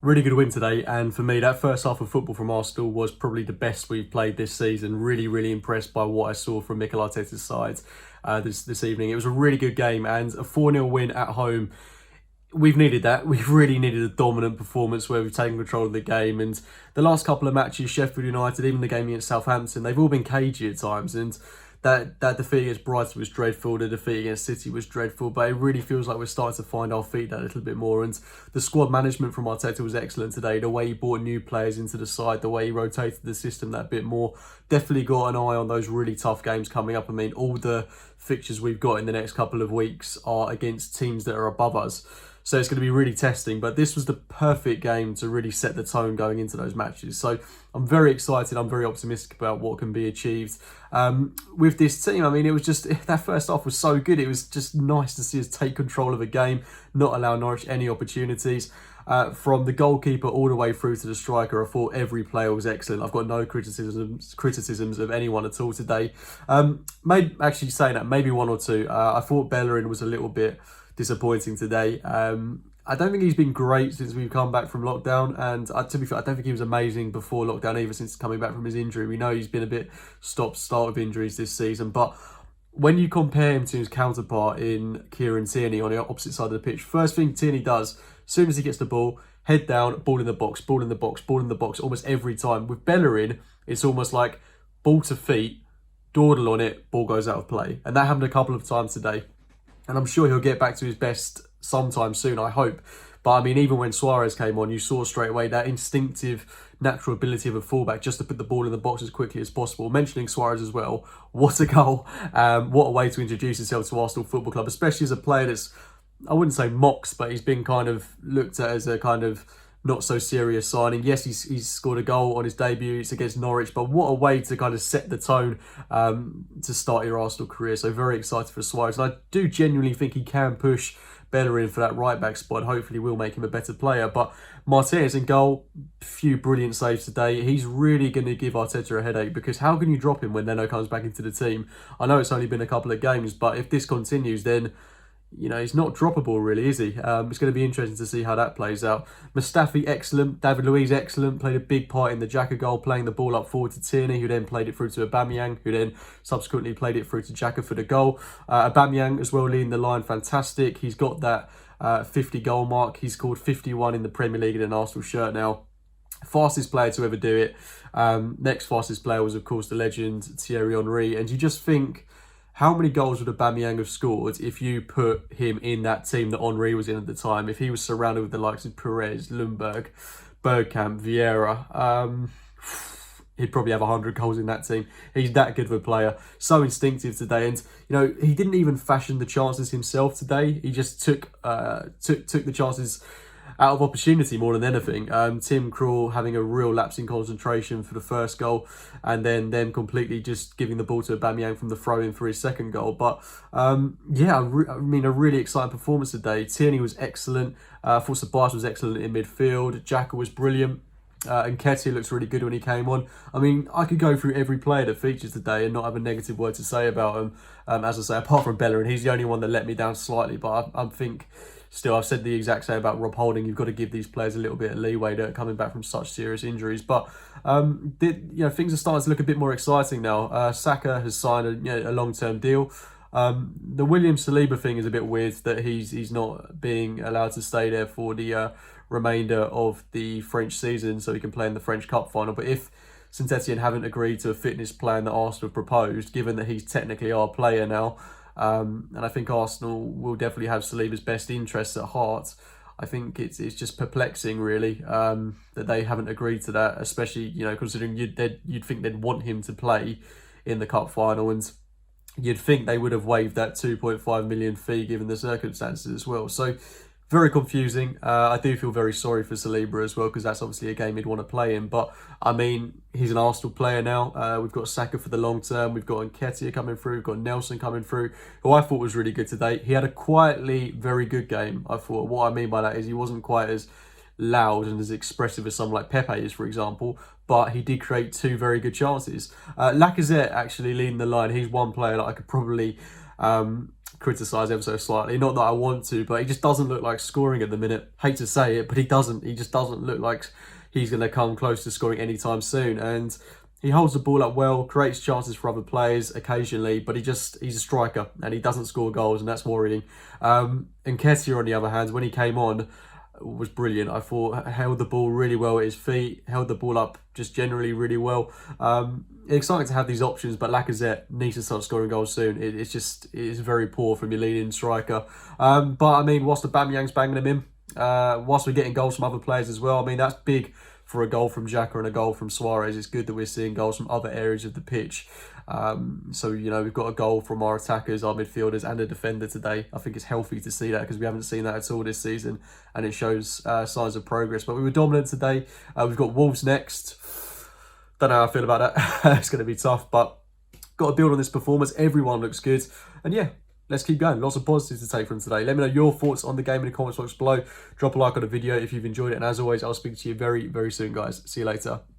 Really good win today, and for me, that first half of football from Arsenal was probably the best we've played this season. Really impressed by what I saw from Mikel Arteta's side this evening. It was a really good game and a 4-0 win at home. We've needed that. We've really needed a dominant performance where we've taken control of the game. And the last couple of matches, Sheffield United, even the game against Southampton, they've all been cagey at times. And that defeat against Brighton was dreadful. The defeat against City was dreadful. But it really feels like we're starting to find our feet that little bit more. And the squad management from Arteta was excellent today. The way he brought new players into the side, the way he rotated the system that bit more. Definitely got an eye on those really tough games coming up. I mean, all the fixtures we've got in the next couple of weeks are against teams that are above us. So it's going to be really testing, but this was the perfect game to really set the tone going into those matches. So I'm very excited. I'm very optimistic about what can be achieved with this team. I mean, it was just, that first half was so good. It was just nice to see us take control of a game, not allow Norwich any opportunities. From the goalkeeper all the way through to the striker, I thought every player was excellent. I've got no criticisms of anyone at all today. Actually saying that, maybe one or two. I thought Bellerin was a little bit disappointing today. I don't think he's been great since we've come back from lockdown, and to be fair, I don't think he was amazing before lockdown either, since coming back from his injury. We know he's been a bit stop-start with injuries this season, but when you compare him to his counterpart in Kieran Tierney on the opposite side of the pitch, first thing Tierney does, as soon as he gets the ball, head down, ball in the box, ball in the box, ball in the box, almost every time. With Bellerin, it's almost like ball to feet, dawdle on it, ball goes out of play. And that happened a couple of times today. And I'm sure he'll get back to his best sometime soon, I hope. But I mean, even when Suarez came on, you saw straight away that instinctive, natural ability of a fullback just to put the ball in the box as quickly as possible. Mentioning Suarez as well, what a goal. What a way to introduce himself to Arsenal Football Club, especially as a player that's, I wouldn't say mocks, but he's been kind of looked at as a kind of not so serious signing. Yes, he's scored a goal on his debut. It's against Norwich, but what a way to kind of set the tone to start your Arsenal career. So very excited for Suarez. And I do genuinely think he can push Bellerin for that right back spot. Hopefully will make him a better player. But Martinez in goal, few brilliant saves today. He's really going to give Arteta a headache, because how can you drop him when Leno comes back into the team? I know it's only been a couple of games, but if this continues, then he's not droppable really, is he? It's going to be interesting to see how that plays out. Mustafi, excellent. David Luiz, excellent. Played a big part in the Xhaka goal, playing the ball up forward to Tierney, who then played it through to Aubameyang, who then subsequently played it through to Xhaka for the goal. Aubameyang as well, leading the line, fantastic. He's got that 50 goal mark. He's scored 51 in the Premier League in an Arsenal shirt now. Fastest player to ever do it. Next fastest player was, of course, the legend Thierry Henry. And you just think, how many goals would Aubameyang have scored if you put him in that team that Henry was in at the time? If he was surrounded with the likes of Perez, Ljungberg, Bergkamp, Vieira, he'd probably have 100 goals in that team. He's that good of a player. So instinctive today. And, he didn't even fashion the chances himself today. He just took the chances out of opportunity more than anything. Tim Krul having a real lapse in concentration for the first goal, and then them completely just giving the ball to Aubameyang from the throw-in for his second goal. But yeah, I mean, a really exciting performance today. Tierney was excellent. I thought Sabas was excellent in midfield. Xhaka was brilliant. And Nketiah looks really good when he came on. I mean, I could go through every player that featured today and not have a negative word to say about him. As I say, apart from Bellerin, he's the only one that let me down slightly. But I think still, I've said the exact same about Rob Holding. You've got to give these players a little bit of leeway to coming back from such serious injuries. But things are starting to look a bit more exciting now. Saka has signed a long-term deal. The William Saliba thing is a bit weird, that he's not being allowed to stay there for the remainder of the French season so he can play in the French Cup final. But if Saint Etienne haven't agreed to a fitness plan that Arsenal have proposed, given that he's technically our player now, and I think Arsenal will definitely have Saliba's best interests at heart, I think it's just perplexing, really, that they haven't agreed to that, especially, considering you'd think they'd want him to play in the Cup final, and you'd think they would have waived that 2.5 million fee given the circumstances as well. So very confusing. I do feel very sorry for Saliba as well, because that's obviously a game he'd want to play in. But, I mean, he's an Arsenal player now. We've got Saka for the long term. We've got Nketiah coming through. We've got Nelson coming through, who I thought was really good today. He had a quietly very good game, I thought. What I mean by that is he wasn't quite as loud and as expressive as someone like Pepe is, for example, but he did create two very good chances. Lacazette actually leading the line. He's one player that I could probably criticise ever so slightly. Not that I want to, but he just doesn't look like scoring at the minute. Hate to say it, but he doesn't. He just doesn't look like he's going to come close to scoring anytime soon. And he holds the ball up well, creates chances for other players occasionally, but he's a striker and he doesn't score goals, and that's worrying. And Nketiah, on the other hand, when he came on, was brilliant. I thought held the ball really well at his feet, held the ball up just generally really well. Exciting to have these options, but Lacazette needs to start scoring goals soon. It's very poor from your leading striker. But I mean, whilst Aubameyang's banging them in, whilst we're getting goals from other players as well, I mean, that's big for a goal from Xhaka and a goal from Suarez. It's good that we're seeing goals from other areas of the pitch. So, you know, we've got a goal from our attackers, our midfielders, and a defender today. I think it's healthy to see that because we haven't seen that at all this season, and it shows signs of progress. But we were dominant today. We've got Wolves next. Don't know how I feel about that. It's going to be tough, but got to build on this performance. Everyone looks good. And yeah, let's keep going. Lots of positives to take from today. Let me know your thoughts on the game in the comments box below. Drop a like on the video if you've enjoyed it. And as always, I'll speak to you very, very soon, guys. See you later.